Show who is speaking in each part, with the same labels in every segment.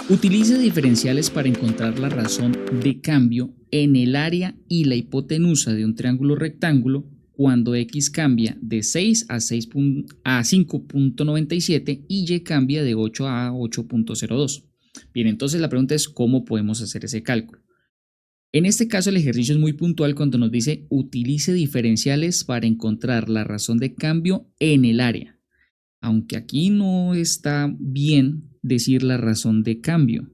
Speaker 1: Utilice diferenciales para encontrar la razón de cambio en el área y la hipotenusa de un triángulo rectángulo cuando x cambia de 6 a 5.97 y y cambia de 8 a 8.02. Bien, entonces la pregunta es ¿cómo podemos hacer ese cálculo? En este caso el ejercicio es muy puntual cuando nos dice utilice diferenciales para encontrar la razón de cambio en el área. Aunque aquí no está bien decir la razón de cambio,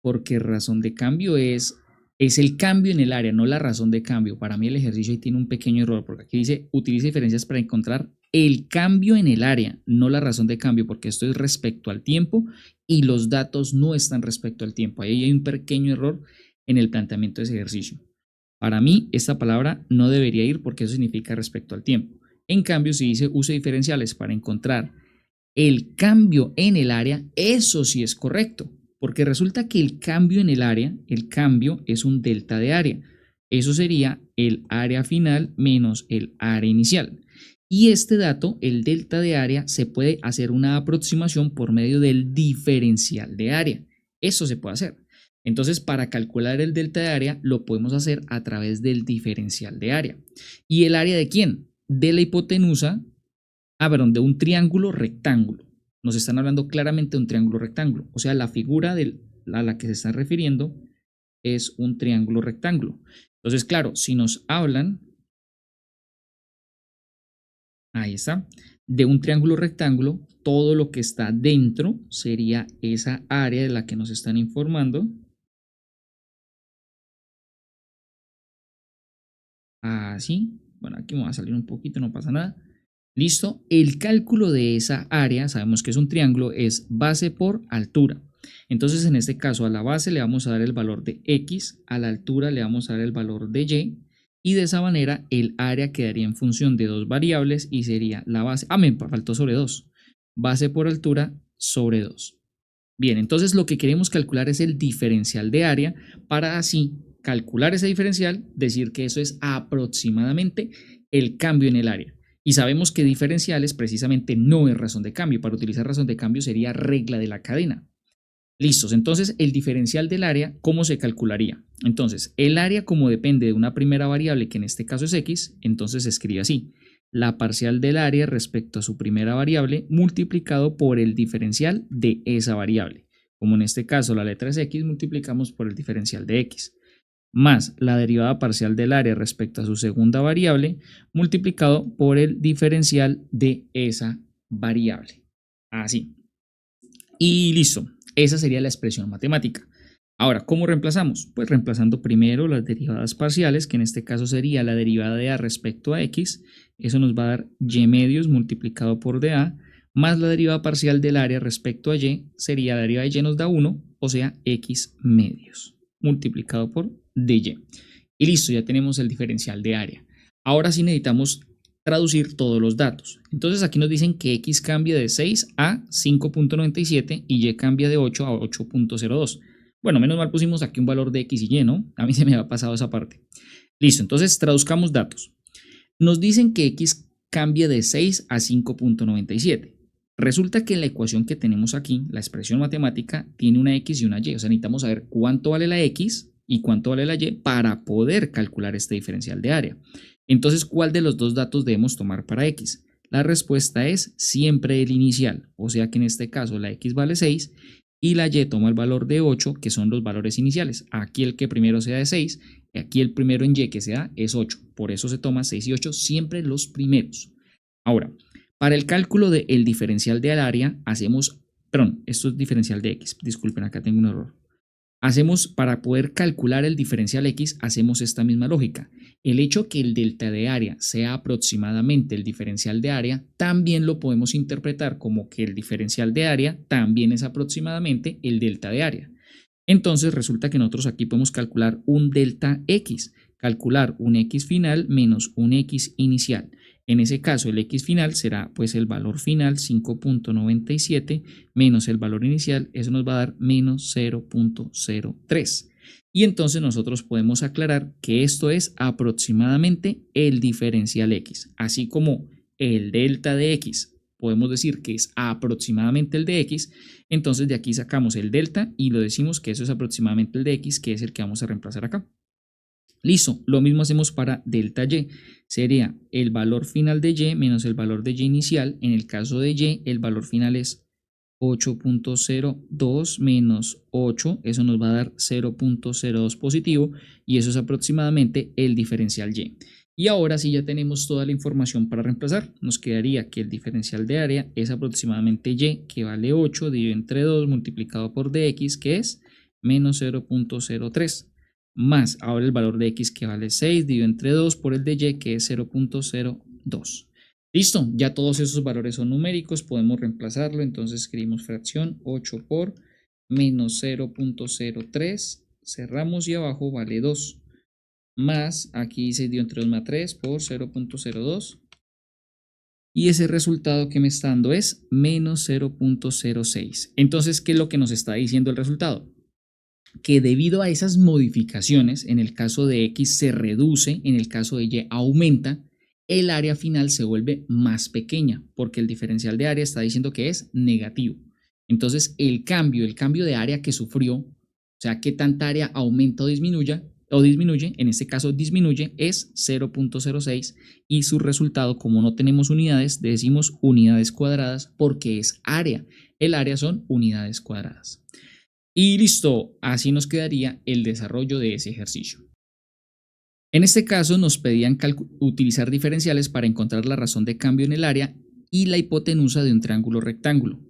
Speaker 1: porque razón de cambio es el cambio en el área, no la razón de cambio. Para mí el ejercicio ahí tiene un pequeño error, porque aquí dice utilice diferencias para encontrar el cambio en el área, no la razón de cambio, porque esto es respecto al tiempo y los datos no están respecto al tiempo. Ahí hay un pequeño error en el planteamiento de ese ejercicio. Para mí esta palabra no debería ir porque eso significa respecto al tiempo. En cambio, si dice use diferenciales para encontrar el cambio en el área, eso sí es correcto, porque resulta que el cambio en el área, el cambio es un delta de área. Eso sería el área final menos el área inicial. Y este dato, el delta de área, se puede hacer una aproximación por medio del diferencial de área. Eso se puede hacer. Entonces, para calcular el delta de área, lo podemos hacer a través del diferencial de área. ¿Y el área de quién? De la hipotenusa, de un triángulo rectángulo. Nos están hablando claramente de un triángulo rectángulo. O sea, la figura a la que se está refiriendo es un triángulo rectángulo. Entonces, claro, si nos hablan, ahí está, de un triángulo rectángulo, todo lo que está dentro sería esa área de la que nos están informando. Así, bueno, aquí me va a salir un poquito, no pasa nada. Listo, el cálculo de esa área, sabemos que es un triángulo, es base por altura. Entonces, en este caso, a la base le vamos a dar el valor de x, a la altura le vamos a dar el valor de y de esa manera el área quedaría en función de dos variables y sería la base, me faltó sobre 2, base por altura sobre 2. Bien, entonces lo que queremos calcular es el diferencial de área para así calcular ese diferencial, decir que eso es aproximadamente el cambio en el área. Y sabemos que diferenciales precisamente no es razón de cambio. Para utilizar razón de cambio sería regla de la cadena. Listos, entonces el diferencial del área, ¿cómo se calcularía? Entonces, el área como depende de una primera variable, que en este caso es x, entonces se escribe así. La parcial del área respecto a su primera variable multiplicado por el diferencial de esa variable. Como en este caso la letra es x, multiplicamos por el diferencial de x, más la derivada parcial del área respecto a su segunda variable multiplicado por el diferencial de esa variable. Así. Y listo. Esa sería la expresión matemática. Ahora, ¿cómo reemplazamos? Pues reemplazando primero las derivadas parciales, que en este caso sería la derivada de a respecto a x. Eso nos va a dar y medios multiplicado por dA, más la derivada parcial del área respecto a y, sería la derivada de y nos da 1, o sea, x medios, multiplicado por dy. Y listo, ya tenemos el diferencial de área. Ahora sí necesitamos traducir todos los datos. Entonces aquí nos dicen que x cambia de 6 a 5.97 y y cambia de 8 a 8.02. Bueno, menos mal pusimos aquí un valor de x y y, ¿no? A mí se me había pasado esa parte. Listo, entonces traduzcamos datos. Nos dicen que x cambia de 6 a 5.97. Resulta que en la ecuación que tenemos aquí, la expresión matemática, tiene una x y una y. O sea, necesitamos saber cuánto vale la x y cuánto vale la y para poder calcular este diferencial de área. Entonces, ¿cuál de los dos datos debemos tomar para x? La respuesta es siempre el inicial, o sea que en este caso la x vale 6 y la y toma el valor de 8, que son los valores iniciales. Aquí el que primero sea de 6, y aquí el primero en y que se da es 8. Por eso se toma 6 y 8 siempre los primeros. Ahora, para el cálculo del diferencial del área, esto es diferencial de x, disculpen, acá tengo un error. Para poder calcular el diferencial x, hacemos esta misma lógica. El hecho que el delta de área sea aproximadamente el diferencial de área, también lo podemos interpretar como que el diferencial de área también es aproximadamente el delta de área. Entonces resulta que nosotros aquí podemos calcular un delta x, calcular un x final menos un x inicial. En ese caso el x final será pues el valor final 5.97 menos el valor inicial, eso nos va a dar menos 0.03. Y entonces nosotros podemos aclarar que esto es aproximadamente el diferencial x, así como el delta de x podemos decir que es aproximadamente el de x, entonces de aquí sacamos el delta y lo decimos que eso es aproximadamente el de x, que es el que vamos a reemplazar acá. Listo, lo mismo hacemos para delta y, sería el valor final de y menos el valor de y inicial. En el caso de y, el valor final es 8.02 menos 8, eso nos va a dar 0.02 positivo y eso es aproximadamente el diferencial y. Y ahora sí ya tenemos toda la información para reemplazar, nos quedaría que el diferencial de área es aproximadamente y, que vale 8 dividido entre 2 multiplicado por dx, que es menos 0.03. Más ahora el valor de x, que vale 6 dividido entre 2 por el de y, que es 0.02. Listo, ya todos esos valores son numéricos, podemos reemplazarlo, entonces escribimos fracción 8 por menos 0.03, cerramos y abajo vale 2, más aquí 6 dividido entre 2 más 3 por 0.02, y ese resultado que me está dando es menos 0.06. Entonces, ¿qué es lo que nos está diciendo el resultado? Que debido a esas modificaciones, en el caso de x se reduce, en el caso de y aumenta, el área final se vuelve más pequeña, porque el diferencial de área está diciendo que es negativo. Entonces, el cambio de área que sufrió, o sea, qué tanta área aumenta o disminuye, en este caso disminuye, es 0.06 y su resultado, como no tenemos unidades, decimos unidades cuadradas porque es área. El área son unidades cuadradas. Y listo, así nos quedaría el desarrollo de ese ejercicio. En este caso nos pedían utilizar diferenciales para encontrar la razón de cambio en el área y la hipotenusa de un triángulo rectángulo.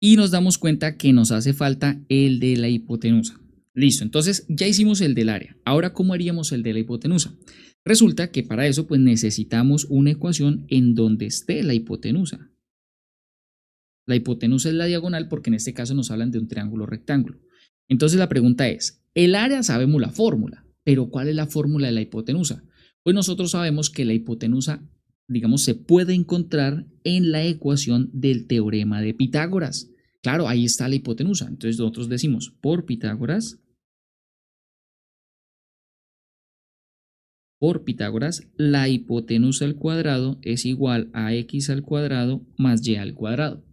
Speaker 1: Y nos damos cuenta que nos hace falta el de la hipotenusa. Listo, entonces ya hicimos el del área. Ahora, ¿cómo haríamos el de la hipotenusa? Resulta que para eso pues necesitamos una ecuación en donde esté la hipotenusa. La hipotenusa es la diagonal porque en este caso nos hablan de un triángulo rectángulo. Entonces la pregunta es, el área sabemos la fórmula, pero ¿cuál es la fórmula de la hipotenusa? Pues nosotros sabemos que la hipotenusa, digamos, se puede encontrar en la ecuación del teorema de Pitágoras. Claro, ahí está la hipotenusa. Entonces nosotros decimos, por Pitágoras, la hipotenusa al cuadrado es igual a x al cuadrado más y al cuadrado.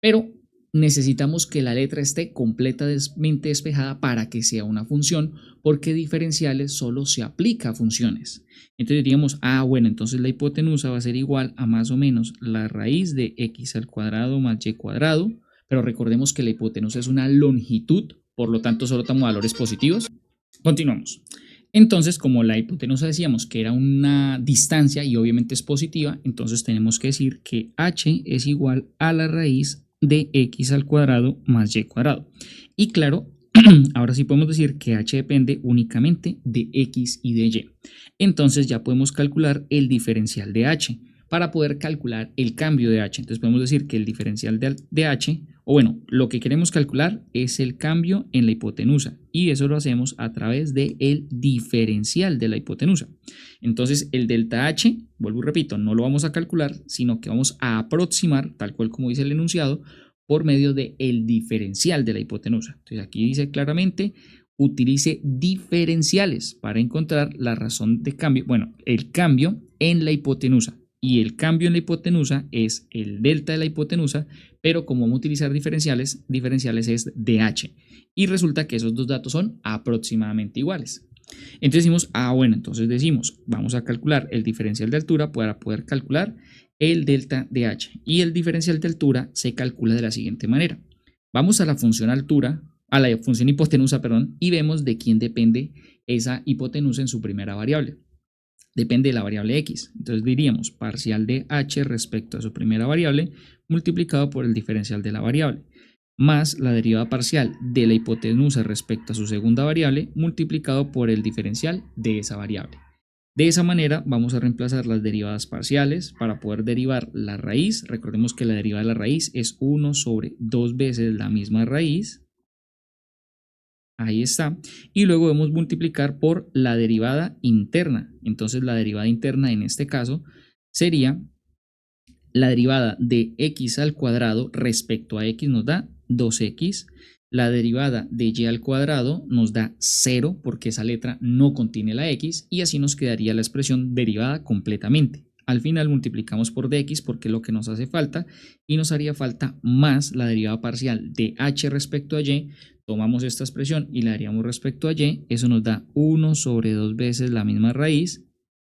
Speaker 1: Pero necesitamos que la letra esté completamente despejada para que sea una función, porque diferenciales solo se aplica a funciones. Entonces diríamos, bueno, entonces la hipotenusa va a ser igual a más o menos la raíz de x al cuadrado más y cuadrado, pero recordemos que la hipotenusa es una longitud, por lo tanto solo toma valores positivos. Continuamos. Entonces, como la hipotenusa decíamos que era una distancia y obviamente es positiva, entonces tenemos que decir que h es igual a la raíz de x al cuadrado más y cuadrado. Y claro, ahora sí podemos decir que h depende únicamente de x y de y. Entonces ya podemos calcular el diferencial de h para poder calcular el cambio de h. Entonces podemos decir que el diferencial de h, o bueno, lo que queremos calcular es el cambio en la hipotenusa y eso lo hacemos a través del diferencial de la hipotenusa. Entonces el delta h, vuelvo y repito, no lo vamos a calcular, sino que vamos a aproximar, tal cual como dice el enunciado, por medio del diferencial de la hipotenusa. Entonces aquí dice claramente, utilice diferenciales para encontrar la razón de cambio, bueno, el cambio en la hipotenusa. Y el cambio en la hipotenusa es el delta de la hipotenusa, pero como vamos a utilizar diferenciales es dh. Y resulta que esos dos datos son aproximadamente iguales. Entonces decimos, bueno, entonces decimos, vamos a calcular el diferencial de altura para poder calcular el delta de h. Y el diferencial de altura se calcula de la siguiente manera. Vamos a la función altura, a la función hipotenusa, perdón, y vemos de quién depende esa hipotenusa en su primera variable. Depende de la variable x. Entonces diríamos parcial de h respecto a su primera variable multiplicado por el diferencial de la variable, más la derivada parcial de la hipotenusa respecto a su segunda variable multiplicado por el diferencial de esa variable. De esa manera vamos a reemplazar las derivadas parciales para poder derivar la raíz. Recordemos que la derivada de la raíz es 1 sobre 2 veces la misma raíz. Ahí está. Y luego debemos multiplicar por la derivada interna. Entonces la derivada interna en este caso sería la derivada de x al cuadrado respecto a x nos da 2x. La derivada de y al cuadrado nos da 0 porque esa letra no contiene la x y así nos quedaría la expresión derivada completamente. Al final multiplicamos por dx porque es lo que nos hace falta y nos haría falta más la derivada parcial de h respecto a y. Tomamos esta expresión y la haríamos respecto a y. Eso nos da 1 sobre 2 veces la misma raíz,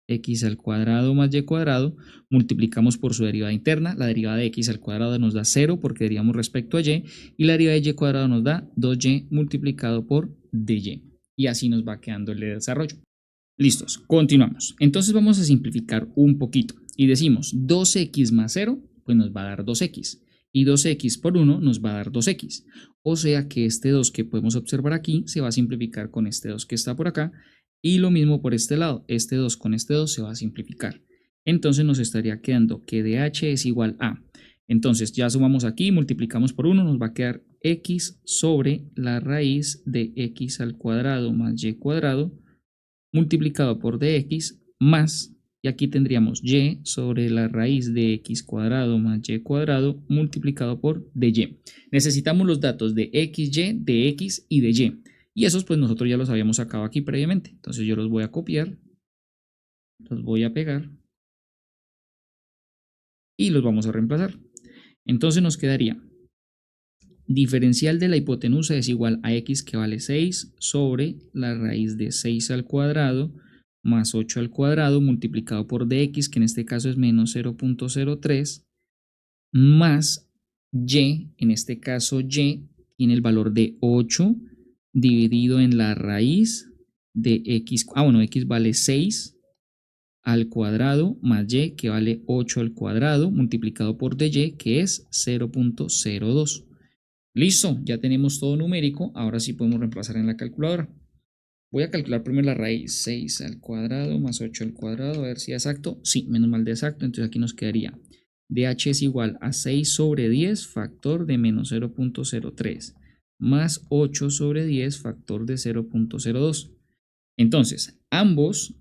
Speaker 1: x al cuadrado más y cuadrado. Multiplicamos por su derivada interna. La derivada de x al cuadrado nos da 0 porque derivamos respecto a y. Y la derivada de y cuadrado nos da 2y multiplicado por dy. Y así nos va quedando el desarrollo. Listos, continuamos. Entonces vamos a simplificar un poquito y decimos 2x más 0, pues nos va a dar 2x. Y 2x por 1 nos va a dar 2x. O sea que este 2 que podemos observar aquí se va a simplificar con este 2 que está por acá. Y lo mismo por este lado, este 2 con este 2 se va a simplificar. Entonces nos estaría quedando que dh es igual a. Entonces ya sumamos aquí, multiplicamos por 1, nos va a quedar x sobre la raíz de x al cuadrado más y cuadrado multiplicado por dx más, y aquí tendríamos y sobre la raíz de x cuadrado más y cuadrado multiplicado por dy. Necesitamos los datos de xy, de x y de y. Y esos pues nosotros ya los habíamos sacado aquí previamente. Entonces yo los voy a copiar, los voy a pegar y los vamos a reemplazar. Entonces nos quedaría diferencial de la hipotenusa es igual a x que vale 6 sobre la raíz de 6 al cuadrado más 8 al cuadrado multiplicado por dx, que en este caso es menos 0.03, más y, en este caso y tiene el valor de 8 dividido en la raíz de x, x vale 6 al cuadrado más y que vale 8 al cuadrado multiplicado por dy que es 0.02. Listo, ya tenemos todo numérico, ahora sí podemos reemplazar en la calculadora. Voy a calcular primero la raíz, 6 al cuadrado más 8 al cuadrado, a ver si es exacto. Sí, menos mal de exacto, entonces aquí nos quedaría dh es igual a 6 sobre 10 factor de menos 0.03 más 8 sobre 10 factor de 0.02. Entonces, ambos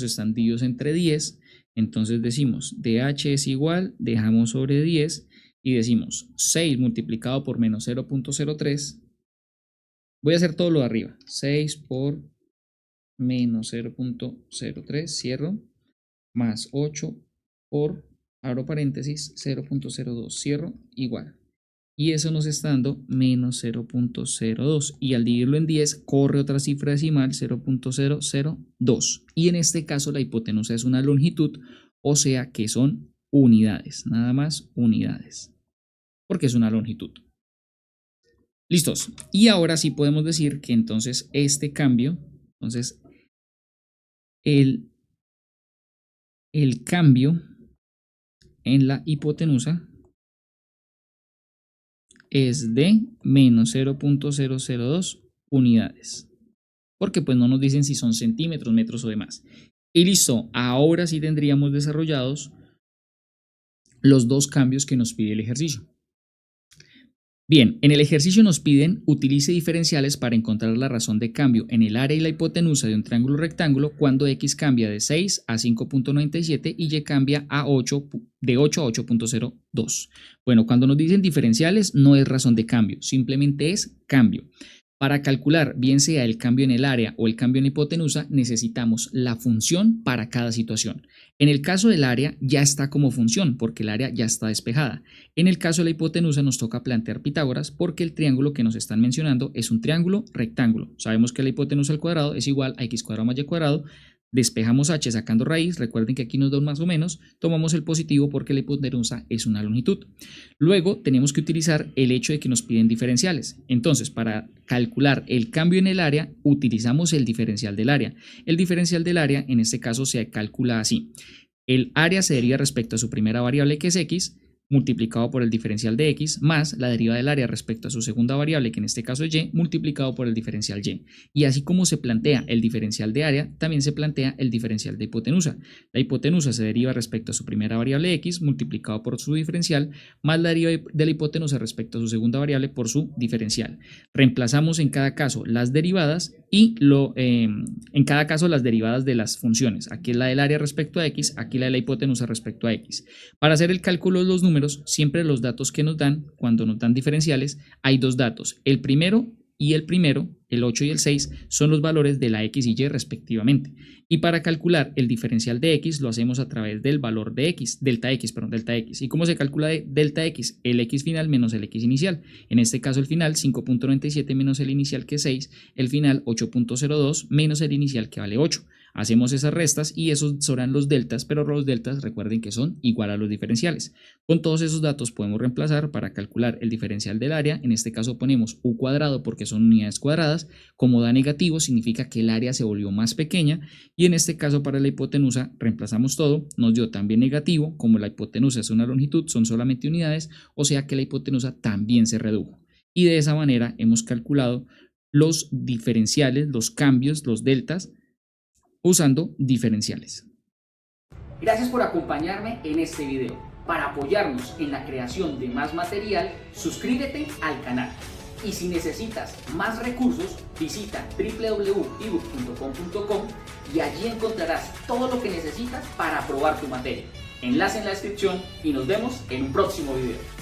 Speaker 1: están divididos entre 10, entonces decimos dh es igual, dejamos sobre 10 y decimos 6 multiplicado por menos 0.03. Voy a hacer todo lo de arriba. 6 por menos 0.03, cierro, más 8 por, abro paréntesis, 0.02, cierro, igual. Y eso nos está dando menos 0.02. Y al dividirlo en 10, corre otra cifra decimal, 0.002. Y en este caso la hipotenusa es una longitud, o sea que son unidades, nada más unidades, porque es una longitud. Listos. Y ahora sí podemos decir que entonces este cambio, entonces el cambio en la hipotenusa es de menos 0.002 unidades. Porque pues no nos dicen si son centímetros, metros o demás. Y listo, ahora sí tendríamos desarrollados los dos cambios que nos pide el ejercicio. Bien, en el ejercicio nos piden utilice diferenciales para encontrar la razón de cambio en el área y la hipotenusa de un triángulo rectángulo cuando x cambia de 6 a 5.97 y y cambia de 8 a 8.02. Bueno, cuando nos dicen diferenciales no es razón de cambio, simplemente es cambio. Para calcular bien sea el cambio en el área o el cambio en la hipotenusa, necesitamos la función para cada situación. En el caso del área ya está como función porque el área ya está despejada. En el caso de la hipotenusa nos toca plantear Pitágoras porque el triángulo que nos están mencionando es un triángulo rectángulo. Sabemos que la hipotenusa al cuadrado es igual a x cuadrado más y cuadrado. Despejamos h sacando raíz, recuerden que aquí nos da un más o menos, tomamos el positivo porque la hipotenusa es una longitud. Luego tenemos que utilizar el hecho de que nos piden diferenciales. Entonces, para calcular el cambio en el área, utilizamos el diferencial del área. El diferencial del área, en este caso, se calcula así. El área se deriva respecto a su primera variable, que es x, multiplicado por el diferencial de x, más la deriva del área respecto a su segunda variable, que en este caso es y, multiplicado por el diferencial y. Y así como se plantea el diferencial de área, también se plantea el diferencial de hipotenusa. La hipotenusa se deriva respecto a su primera variable x, multiplicado por su diferencial, más la deriva de la hipotenusa respecto a su segunda variable por su diferencial. Reemplazamos en cada caso las derivadas y en cada caso las derivadas de las funciones. Aquí es la del área respecto a x, aquí la de la hipotenusa respecto a x. Para hacer el cálculo de los números, siempre los datos que nos dan, cuando nos dan diferenciales, hay dos datos, el primero y el primero, el 8 y el 6 son los valores de la x y y respectivamente. Y para calcular el diferencial de x lo hacemos a través del valor de x, delta x. ¿Y cómo se calcula delta x? El x final menos el x inicial. En este caso el final 5.97 menos el inicial que es 6, el final 8.02 menos el inicial que vale 8. Hacemos esas restas y esos serán los deltas, pero los deltas recuerden que son igual a los diferenciales. Con todos esos datos podemos reemplazar para calcular el diferencial del área. En este caso ponemos u cuadrado porque son unidades cuadradas. Como da negativo significa que el área se volvió más pequeña, y en este caso para la hipotenusa reemplazamos todo, nos dio también negativo. Como la hipotenusa es una longitud, son solamente unidades, o sea que la hipotenusa también se redujo. Y de esa manera hemos calculado los diferenciales, los cambios, los deltas, usando diferenciales.
Speaker 2: Gracias por acompañarme en este video. Para apoyarnos en la creación de más material, suscríbete al canal. Y si necesitas más recursos, visita www.ebook.com.co y allí encontrarás todo lo que necesitas para aprobar tu materia. Enlace en la descripción y nos vemos en un próximo video.